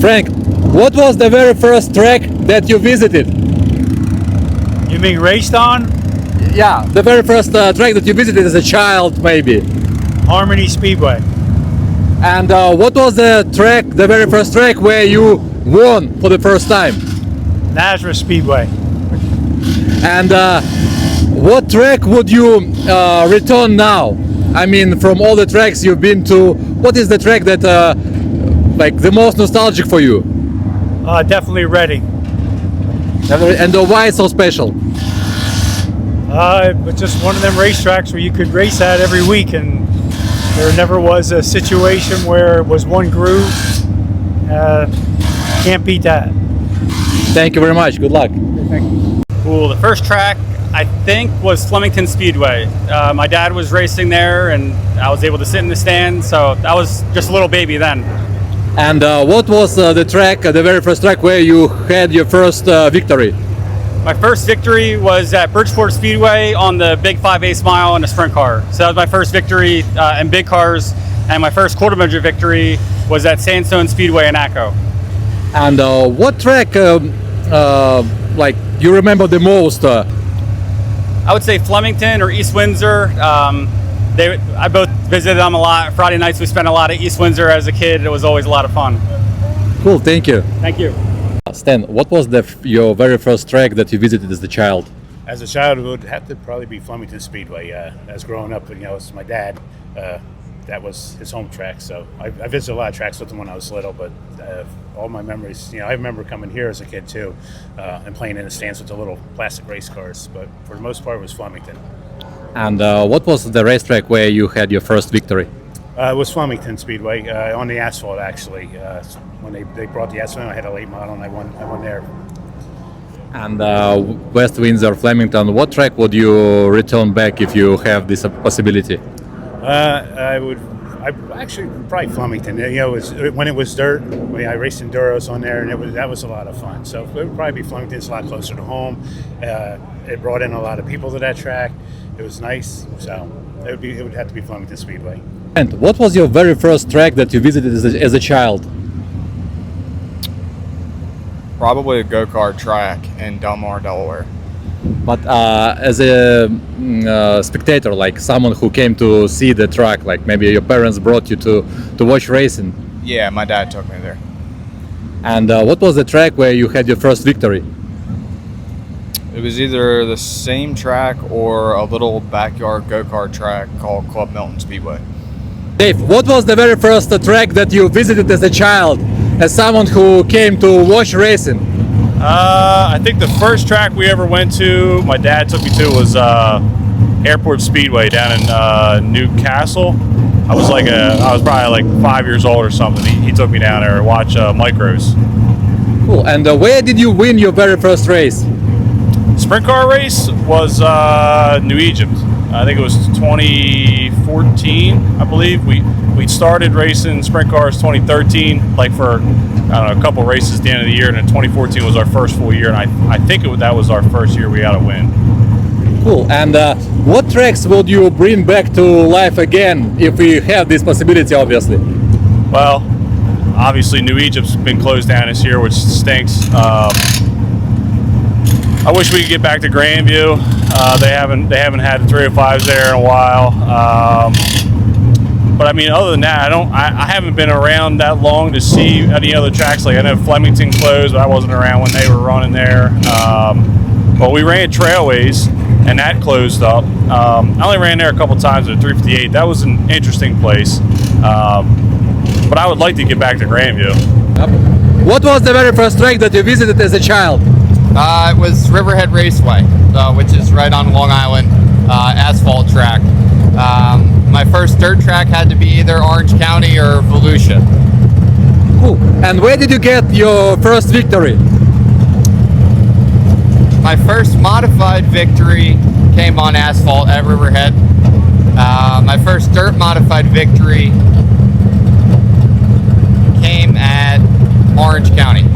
Frank, what was the very first track that you visited? You mean raced on? Yeah, the very first track that you visited as a child, maybe. Harmony Speedway. And what was the track, the very first track where you won for the first time? Nazareth Speedway. And what track would you return now? I mean, from all the tracks you've been to, what is the track that like the most nostalgic for you? Definitely Reading. And why it's so special? It was just one of them racetracks where you could race at every week, and there never was a situation where it was one groove. Can't beat that. Thank you very much. Good luck. Thank you. Cool. The first track, I think, was Flemington Speedway. My dad was racing there, and I was able to sit in the stand, so I was just a little baby then. And what was the track, the very first track where you had your first victory? My first victory was at Bridgeport Speedway on the big 5/8 mile in a sprint car. So that was my first victory in big cars, and my first quarter measure victory was at Sandstone Speedway in Acco. And what track like you remember the most? I would say Flemington or East Windsor. I both visited them a lot. Friday nights we spent a lot at East Windsor as a kid. It was always a lot of fun. Cool, thank you. Thank you. Stan, what was your very first track that you visited as a child? As a child, it would have to probably be Flemington Speedway. As growing up, it's my dad. That was his home track. So I visited a lot of tracks with him when I was little. But all my memories, I remember coming here as a kid too, and playing in the stands with the little plastic race cars. But for the most part, it was Flemington. And what was the racetrack where you had your first victory? It was Flemington Speedway on the asphalt, actually. When they brought the asphalt, I had a late model, and I won there. And West Windsor, Flemington, what track would you return back if you have this possibility? I actually probably Flemington. When it was dirt. I raced enduros on there, and that was a lot of fun. So it would probably be Flemington. It's a lot closer to home. It brought in a lot of people to that track. It was nice. So it would have to be Flemington Speedway. And what was your very first track that you visited as a child? Probably a go-kart track in Delmar, Delaware. But as a spectator, like someone who came to see the track, like maybe your parents brought you to watch racing. Yeah, my dad took me there. And what was the track where you had your first victory? It was either the same track or a little backyard go-kart track called Club Milton Speedway. Dave, what was the very first track that you visited as a child, as someone who came to watch racing? I think the first track we ever went to, my dad took me to, was Airport Speedway down in Newcastle. I was probably like 5 years old or something. He took me down there to watch micros. Cool. And where did you win your very first race? Sprint car race was New Egypt. I think it was 2014, I believe. We started racing sprint cars 2013, like for a couple races at the end of the year, and then 2014 was our first full year, and I think that was our first year we got a win. Cool. And what tracks would you bring back to life again if we have this possibility, obviously? Well, obviously New Egypt's been closed down this year, which stinks. I wish we could get back to Grandview. They haven't had the 305s there in a while. But I mean, other than that, I haven't been around that long to see any other tracks. Like I know Flemington closed, but I wasn't around when they were running there. But we ran Trailways, and that closed up. I only ran there a couple times at 358. That was an interesting place. But I would like to get back to Grandview. What was the very first track that you visited as a child? It was Riverhead Raceway, which is right on Long Island, asphalt track. My first dirt track had to be either Orange County or Volusia. Cool. And where did you get your first victory? My first modified victory came on asphalt at Riverhead. My first dirt modified victory came at Orange County.